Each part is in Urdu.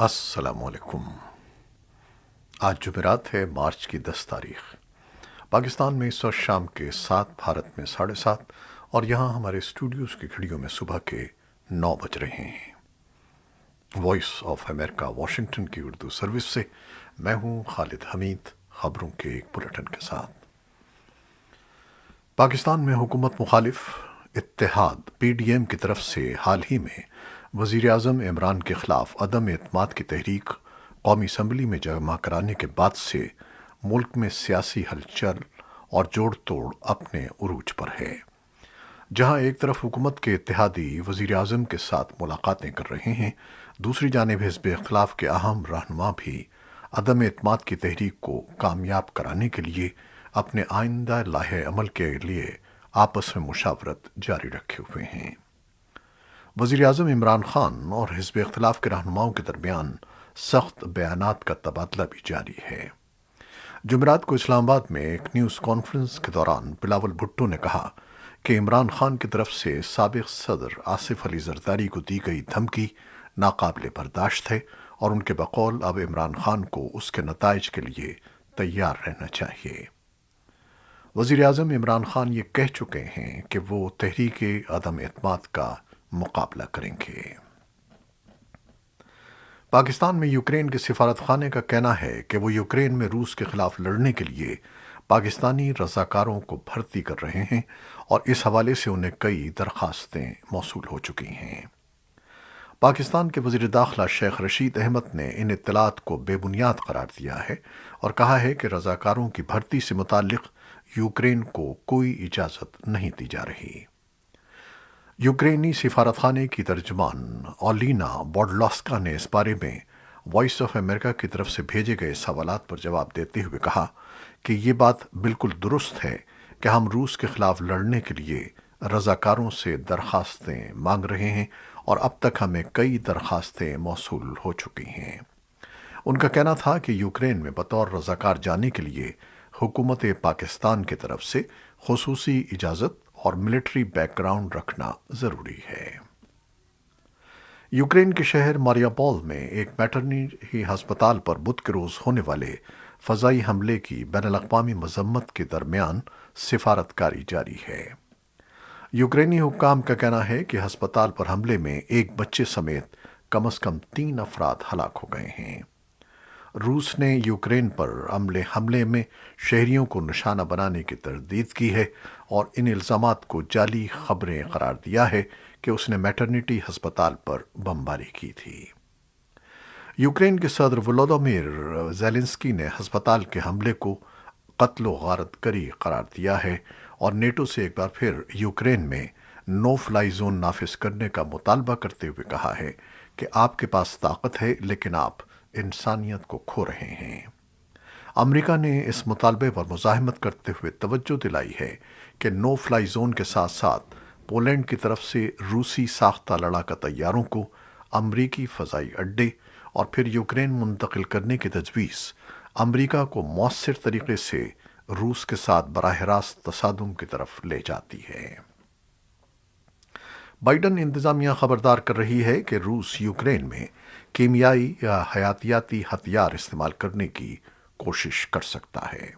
السلام علیکم۔ آج جمعرات ہے، مارچ کی 10 تاریخ۔ پاکستان میں اس وقت شام کے 7، بھارت میں 7:30، اور یہاں ہمارے اسٹوڈیوز کی گھڑیوں میں صبح کے 9 بج رہے ہیں۔ وائس آف امریکہ واشنگٹن کی اردو سروس سے میں ہوں خالد حمید، خبروں کے ایک بلیٹن کے ساتھ۔ پاکستان میں حکومت مخالف اتحاد پی ڈی ایم کی طرف سے حال ہی میں وزیر اعظم عمران کے خلاف عدم اعتماد کی تحریک قومی اسمبلی میں جمع کرانے کے بعد سے ملک میں سیاسی ہلچل اور جوڑ توڑ اپنے عروج پر ہے۔ جہاں ایک طرف حکومت کے اتحادی وزیر اعظم کے ساتھ ملاقاتیں کر رہے ہیں، دوسری جانب حزب اختلاف کے اہم رہنما بھی عدم اعتماد کی تحریک کو کامیاب کرانے کے لیے اپنے آئندہ لائحہ عمل کے لیے آپس میں مشاورت جاری رکھے ہوئے ہیں۔ وزیر اعظم عمران خان اور حزب اختلاف کے رہنماؤں کے درمیان سخت بیانات کا تبادلہ بھی جاری ہے۔ جمعرات کو اسلام آباد میں ایک نیوز کانفرنس کے دوران بلاول بھٹو نے کہا کہ عمران خان کی طرف سے سابق صدر آصف علی زرداری کو دی گئی دھمکی ناقابل برداشت ہے، اور ان کے بقول اب عمران خان کو اس کے نتائج کے لیے تیار رہنا چاہیے۔ وزیر اعظم عمران خان یہ کہہ چکے ہیں کہ وہ تحریک عدم اعتماد کا مقابلہ کریں گے۔ پاکستان میں یوکرین کے سفارت خانے کا کہنا ہے کہ وہ یوکرین میں روس کے خلاف لڑنے کے لیے پاکستانی رضاکاروں کو بھرتی کر رہے ہیں، اور اس حوالے سے انہیں کئی درخواستیں موصول ہو چکی ہیں۔ پاکستان کے وزیر داخلہ شیخ رشید احمد نے ان اطلاعات کو بے بنیاد قرار دیا ہے اور کہا ہے کہ رضاکاروں کی بھرتی سے متعلق یوکرین کو کوئی اجازت نہیں دی جا رہی۔ یوکرینی سفارت خانے کی ترجمان اولینا بوڈلاسکا نے اس بارے میں وائس آف امریکہ کی طرف سے بھیجے گئے سوالات پر جواب دیتے ہوئے کہا کہ یہ بات بالکل درست ہے کہ ہم روس کے خلاف لڑنے کے لیے رضاکاروں سے درخواستیں مانگ رہے ہیں، اور اب تک ہمیں کئی درخواستیں موصول ہو چکی ہیں۔ ان کا کہنا تھا کہ یوکرین میں بطور رضاکار جانے کے لیے حکومت پاکستان کی طرف سے خصوصی اجازت اور ملٹری بیک گراؤنڈ رکھنا ضروری ہے۔ یوکرین کے شہر ماریاپول میں ایک میٹرنٹی ہسپتال پر بدھ کے روز ہونے والے فضائی حملے کی بین الاقوامی مذمت کے درمیان سفارت کاری جاری ہے۔ یوکرینی حکام کا کہنا ہے کہ ہسپتال پر حملے میں ایک بچے سمیت کم از کم 3 افراد ہلاک ہو گئے ہیں۔ روس نے یوکرین پر حملے میں شہریوں کو نشانہ بنانے کی تردید کی ہے اور ان الزامات کو جعلی خبریں قرار دیا ہے کہ اس نے میٹرنٹی ہسپتال پر بمباری کی تھی۔ یوکرین کے صدر ولودیمیر زیلنسکی نے ہسپتال کے حملے کو قتل و غارت گری قرار دیا ہے اور نیٹو سے ایک بار پھر یوکرین میں نو فلائی زون نافذ کرنے کا مطالبہ کرتے ہوئے کہا ہے کہ آپ کے پاس طاقت ہے، لیکن آپ انسانیت کو کھو رہے ہیں۔ امریکہ نے اس مطالبے پر مزاحمت کرتے ہوئے توجہ دلائی ہے کہ نو فلائی زون کے ساتھ ساتھ پولینڈ کی طرف سے روسی ساختہ لڑاکا طیاروں کو امریکی فضائی اڈے اور پھر یوکرین منتقل کرنے کی تجویز امریکہ کو مؤثر طریقے سے روس کے ساتھ براہ راست تصادم کی طرف لے جاتی ہے۔ بائیڈن انتظامیہ خبردار کر رہی ہے کہ روس یوکرین میں کیمیائی یا حیاتیاتی ہتھیار استعمال کرنے کی کوشش کر سکتا ہے۔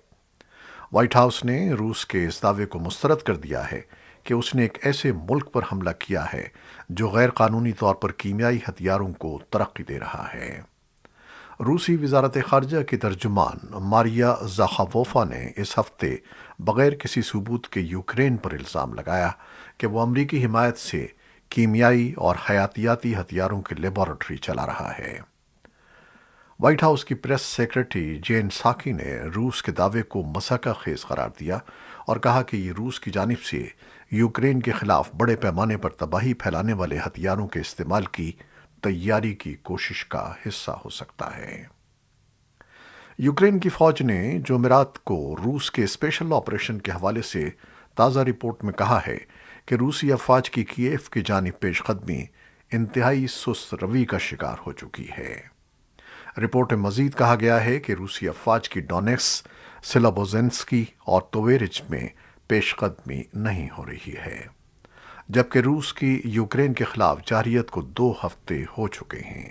وائٹ ہاؤس نے روس کے اس دعوے کو مسترد کر دیا ہے کہ اس نے ایک ایسے ملک پر حملہ کیا ہے جو غیر قانونی طور پر کیمیائی ہتھیاروں کو ترقی دے رہا ہے۔ روسی وزارت خارجہ کی ترجمان ماریا زاخاووفا نے اس ہفتے بغیر کسی ثبوت کے یوکرین پر الزام لگایا کہ وہ امریکی حمایت سے کیمیائی اور حیاتیاتی ہتھیاروں کی لیبارٹری چلا رہا ہے۔ وائٹ ہاؤس کی پریس سیکرٹری جین ساکی نے روس کے دعوے کو مسخہ خیز قرار دیا اور کہا کہ یہ روس کی جانب سے یوکرین کے خلاف بڑے پیمانے پر تباہی پھیلانے والے ہتھیاروں کے استعمال کی تیاری کی کوشش کا حصہ ہو سکتا ہے۔ یوکرین کی فوج نے جمعرات کو روس کے اسپیشل آپریشن کے حوالے سے تازہ رپورٹ میں کہا ہے کہ روسی افواج کی کیف کی جانب پیش قدمی انتہائی سست روی کا شکار ہو چکی ہے۔ رپورٹ میں مزید کہا گیا ہے کہ روسی افواج کی ڈونیٹس، سلابوزنسکی اور تویرچ میں پیش قدمی نہیں ہو رہی ہے، جبکہ روس کی یوکرین کے خلاف جارحیت کو 2 ہفتے ہو چکے ہیں۔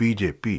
BJP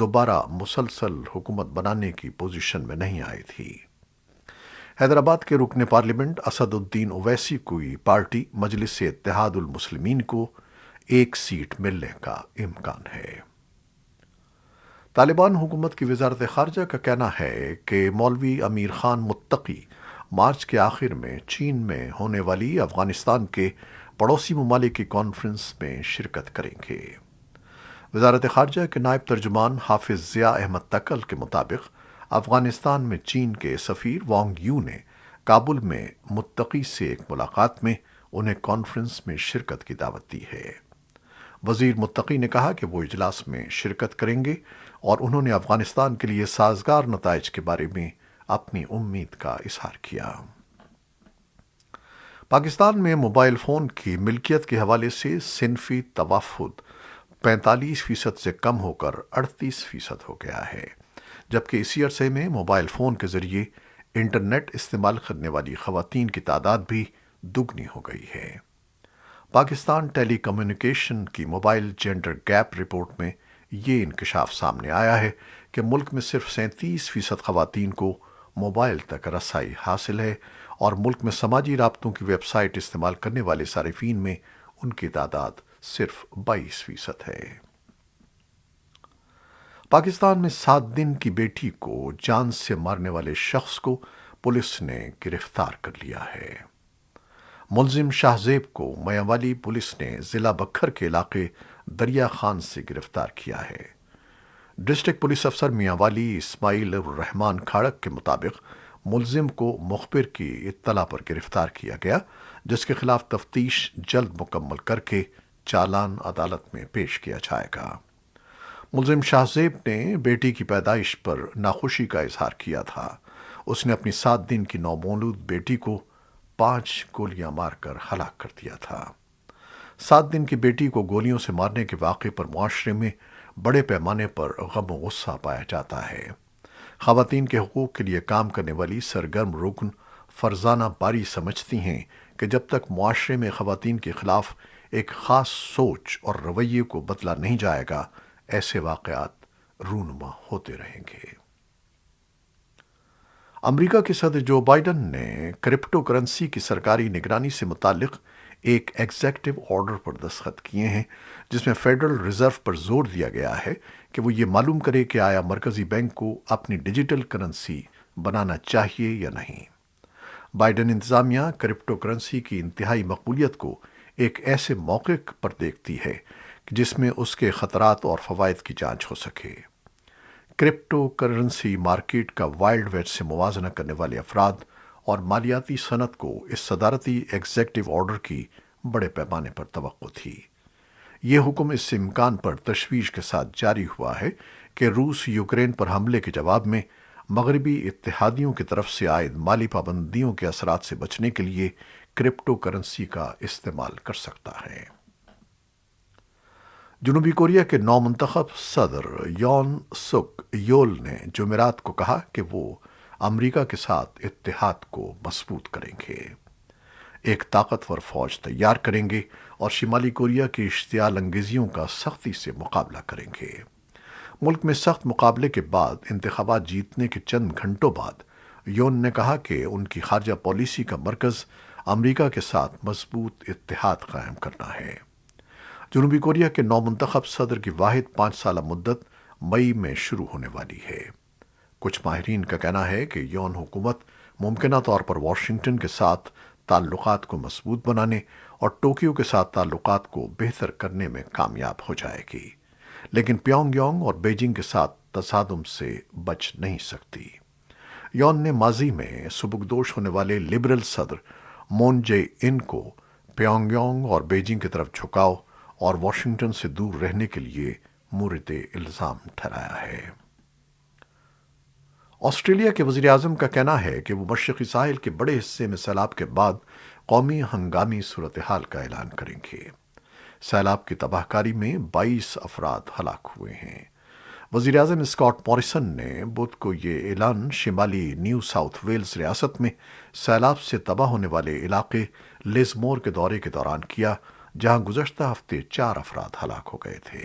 دوبارہ مسلسل حکومت بنانے کی پوزیشن میں نہیں آئی تھی۔ حیدرآباد کے رکن پارلیمنٹ اسد الدین اویسی کی پارٹی مجلس اتحاد المسلمین کو ایک سیٹ ملنے کا امکان ہے۔ طالبان حکومت کی وزارت خارجہ کا کہنا ہے کہ مولوی امیر خان متقی مارچ کے آخر میں چین میں ہونے والی افغانستان کے پڑوسی ممالک کی کانفرنس میں شرکت کریں گے۔ وزارت خارجہ کے نائب ترجمان حافظ ضیاء احمد تکل کے مطابق افغانستان میں چین کے سفیر وانگ یو نے کابل میں متقی سے ایک ملاقات میں انہیں کانفرنس میں شرکت کی دعوت دی ہے۔ وزیر متقی نے کہا کہ وہ اجلاس میں شرکت کریں گے اور انہوں نے افغانستان کے لیے سازگار نتائج کے بارے میں اپنی امید کا اظہار کیا۔ پاکستان میں موبائل فون کی ملکیت کے حوالے سے صنفی توافد 45% سے کم ہو کر 38% ہو گیا ہے، جبکہ اسی عرصے میں موبائل فون کے ذریعے انٹرنیٹ استعمال کرنے والی خواتین کی تعداد بھی دگنی ہو گئی ہے۔ پاکستان ٹیلی کمیونیکیشن کی موبائل جینڈر گیپ رپورٹ میں یہ انکشاف سامنے آیا ہے کہ ملک میں صرف 37% خواتین کو موبائل تک رسائی حاصل ہے اور ملک میں سماجی رابطوں کی ویب سائٹ استعمال کرنے والے صارفین میں ان کی تعداد صرف 22% ہے۔ پاکستان میں 7 دن کی بیٹی کو جان سے مارنے والے شخص کو پولیس نے گرفتار کر لیا ہے۔ ملزم شاہ زیب کو میاں پولیس نے ضلع بکھر کے علاقے دریا خان سے گرفتار کیا ہے۔ ڈسٹرکٹ پولیس افسر میاں اسماعیل الرحمان کھاڑک کے مطابق ملزم کو مخبر کی اطلاع پر گرفتار کیا گیا، جس کے خلاف تفتیش جلد مکمل کر کے چالان عدالت میں پیش کیا جائے گا۔ ملزم شاہ زیب نے بیٹی کی پیدائش پر ناخوشی کا اظہار کیا تھا۔ اس نے اپنی 7 دن کی نومولود بیٹی کو 5 گولیاں مار کر ہلاک کر دیا تھا۔ 7 دن کی بیٹی کو گولیوں سے مارنے کے واقعے پر معاشرے میں بڑے پیمانے پر غم و غصہ پایا جاتا ہے۔ خواتین کے حقوق کے لیے کام کرنے والی سرگرم رکن فرزانہ باری سمجھتی ہیں کہ جب تک معاشرے میں خواتین کے خلاف ایک خاص سوچ اور رویے کو بدلا نہیں جائے گا، ایسے واقعات رونما ہوتے رہیں گے۔ امریکہ کے صدر جو بائیڈن نے کرپٹو کرنسی کی سرکاری نگرانی سے متعلق ایک ایگزیکٹو آرڈر پر دستخط کیے ہیں، جس میں فیڈرل ریزرو پر زور دیا گیا ہے کہ وہ یہ معلوم کرے کہ آیا مرکزی بینک کو اپنی ڈیجیٹل کرنسی بنانا چاہیے یا نہیں۔ بائیڈن انتظامیہ کرپٹو کرنسی کی انتہائی مقبولیت کو ایک ایسے موقع پر دیکھتی ہے جس میں اس کے خطرات اور فوائد کی جانچ ہو سکے۔ کرپٹو کرنسی مارکیٹ کا وائلڈ ویسٹ سے موازنہ کرنے والے افراد اور مالیاتی صنعت کو اس صدارتی ایگزیکٹو آرڈر کی بڑے پیمانے پر توقع تھی۔ یہ حکم اس امکان پر تشویش کے ساتھ جاری ہوا ہے کہ روس یوکرین پر حملے کے جواب میں مغربی اتحادیوں کی طرف سے عائد مالی پابندیوں کے اثرات سے بچنے کے لیے کرپٹو کرنسی کا استعمال کر سکتا ہے۔ جنوبی کوریا کے نومنتخب صدر یون سک یول نے جمعرات کو کہا کہ وہ امریکہ کے ساتھ اتحاد کو مضبوط کریں گے، ایک طاقتور فوج تیار کریں گے اور شمالی کوریا کی اشتعال انگیزیوں کا سختی سے مقابلہ کریں گے۔ ملک میں سخت مقابلے کے بعد انتخابات جیتنے کے چند گھنٹوں بعد یون نے کہا کہ ان کی خارجہ پالیسی کا مرکز امریکہ کے ساتھ مضبوط اتحاد قائم کرنا ہے۔ جنوبی کوریا کے نومنتخب صدر کی واحد 5 سالہ مدت مئی میں شروع ہونے والی ہے۔ کچھ ماہرین کا کہنا ہے کہ یون حکومت ممکنہ طور پر واشنگٹن کے ساتھ تعلقات کو مضبوط بنانے اور ٹوکیو کے ساتھ تعلقات کو بہتر کرنے میں کامیاب ہو جائے گی، لیکن پیونگ یانگ اور بیجنگ کے ساتھ تصادم سے بچ نہیں سکتی۔ یون نے ماضی میں سبکدوش ہونے والے لبرل صدر مون جے ان کو پیونگ یانگ اور بیجنگ کی طرف جھکاؤ اور واشنگٹن سے دور رہنے کے لیے مورد الزام ٹھہرایا ہے۔ آسٹریلیا کے وزیر اعظم کا کہنا ہے کہ وہ مشرقی ساحل کے بڑے حصے میں سیلاب کے بعد قومی ہنگامی صورتحال کا اعلان کریں گے۔ سیلاب کی تباہ کاری میں 22 افراد ہلاک ہوئے ہیں۔ وزیر اعظم اسکاٹ موریسن نے بدھ کو یہ اعلان شمالی نیو ساؤتھ ویلز ریاست میں سیلاب سے تباہ ہونے والے علاقے لزمور کے دورے کے دوران کیا، جہاں گزشتہ ہفتے 4 افراد ہلاک ہو گئے تھے۔